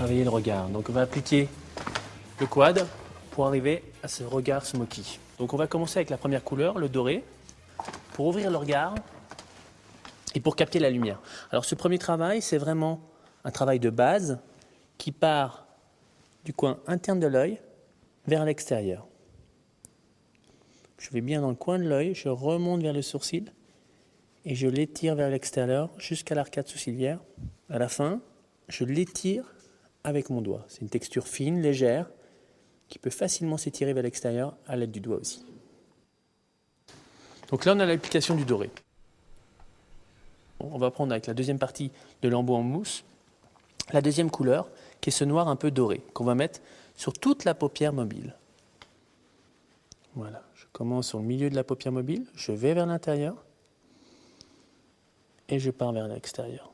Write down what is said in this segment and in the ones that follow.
travailler le regard. Donc on va appliquer le quad pour arriver à ce regard smoky. Donc on va commencer avec la première couleur, le doré, pour ouvrir le regard et pour capter la lumière. Alors ce premier travail, c'est vraiment un travail de base qui part du coin interne de l'œil vers l'extérieur. Je vais bien dans le coin de l'œil, je remonte vers le sourcil et je l'étire vers l'extérieur jusqu'à l'arcade sourcilière. À la fin, je l'étire avec mon doigt. C'est une texture fine, légère, qui peut facilement s'étirer vers l'extérieur à l'aide du doigt aussi. Donc là, on a l'application du doré. On va prendre avec la deuxième partie de l'embout en mousse, la deuxième couleur, qui est ce noir un peu doré, qu'on va mettre sur toute la paupière mobile. Voilà, je commence sur le milieu de la paupière mobile, je vais vers l'intérieur et je pars vers l'extérieur.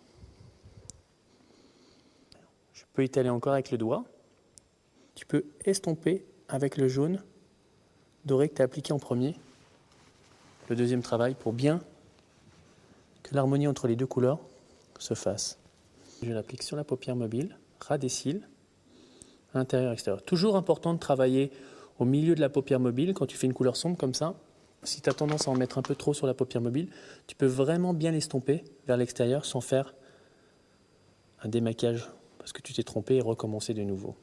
Je peux étaler encore avec le doigt. Tu peux estomper avec le jaune doré que tu as appliqué en premier. Le deuxième travail pour bien que l'harmonie entre les deux couleurs se fasse. Je l'applique sur la paupière mobile, ras des cils, intérieur, extérieur. Toujours important de travailler au milieu de la paupière mobile quand tu fais une couleur sombre comme ça. Si tu as tendance à en mettre un peu trop sur la paupière mobile, tu peux vraiment bien l'estomper vers l'extérieur sans faire un démaquillage parce que tu t'es trompé et recommencer de nouveau.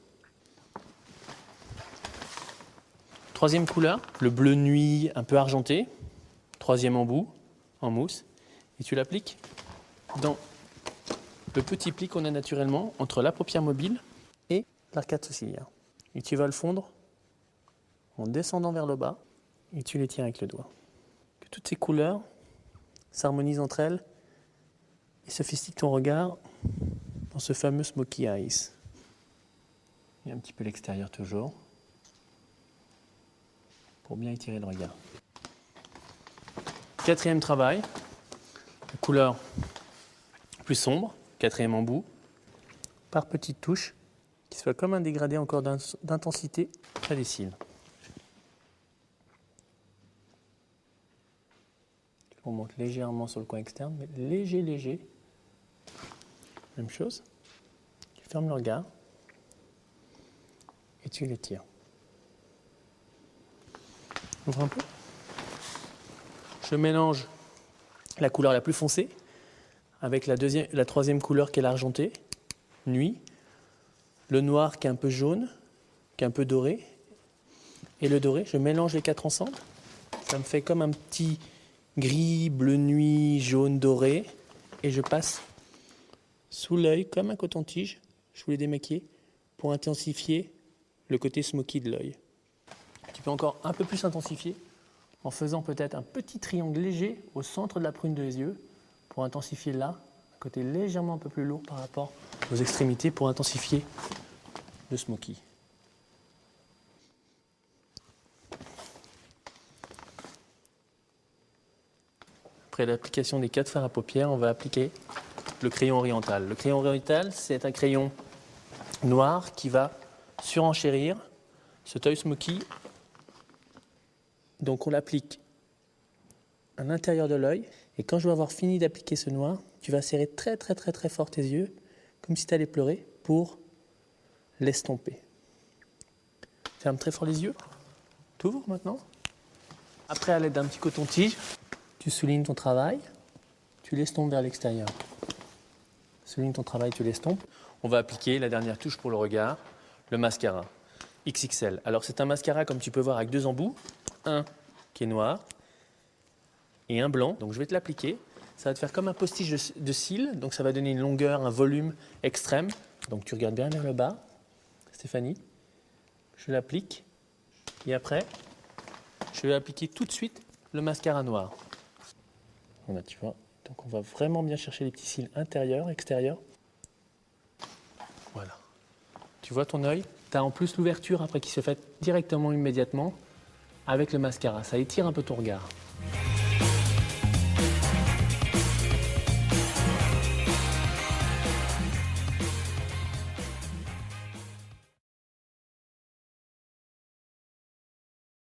Troisième couleur, le bleu nuit un peu argenté. Troisième embout en mousse. Et tu l'appliques dans le petit pli qu'on a naturellement entre la paupière mobile et l'arcade sourcilière. Et tu vas le fondre en descendant vers le bas et tu les tiens avec le doigt. Que toutes ces couleurs s'harmonisent entre elles et sophistiquent ton regard dans ce fameux smoky eyes. Et un petit peu l'extérieur toujours pour bien étirer le regard. Quatrième travail, la couleur plus sombre, quatrième embout, par petites touches, qui soit comme un dégradé encore d'intensité près des cils. On monte légèrement sur le coin externe, mais léger. Même chose. Tu fermes le regard et tu l'étires. Ouvre un peu. Je mélange la couleur la plus foncée avec la troisième couleur qui est l'argenté, nuit, le noir qui est un peu jaune, qui est un peu doré, et le doré. Je mélange les quatre ensemble. Ça me fait comme un petit gris, bleu nuit, jaune, doré, et je passe sous l'œil comme un coton-tige. Je voulais démaquiller pour intensifier le côté smoky de l'œil. Tu peux encore un peu plus intensifier en faisant peut-être un petit triangle léger au centre de la prune des yeux pour intensifier là, un côté légèrement un peu plus lourd par rapport aux extrémités pour intensifier le smoky. Après l'application des 4 fards à paupières, on va appliquer le crayon oriental. Le crayon oriental, c'est un crayon noir qui va surenchérir cet œil smoky. Donc on l'applique à l'intérieur de l'œil et quand je vais avoir fini d'appliquer ce noir, tu vas serrer très fort tes yeux, comme si tu allais pleurer, pour l'estomper. Ferme très fort les yeux. T'ouvres maintenant. Après, à l'aide d'un petit coton-tige, tu soulignes ton travail, tu l'estompes vers l'extérieur. Souligne ton travail, tu l'estompes. On va appliquer la dernière touche pour le regard, le mascara XXL. Alors c'est un mascara comme tu peux voir avec 2 embouts, un qui est noir et un blanc. Donc je vais te l'appliquer. Ça va te faire comme un postiche de cils, donc ça va donner une longueur, un volume extrême. Donc tu regardes bien vers le bas, Stéphanie. Je l'applique et après, je vais appliquer tout de suite le mascara noir. Voilà, tu vois. Donc on va vraiment bien chercher les petits cils intérieurs, extérieurs. Voilà. Tu vois ton œil? Tu as en plus l'ouverture après qui se fait directement, immédiatement avec le mascara. Ça étire un peu ton regard.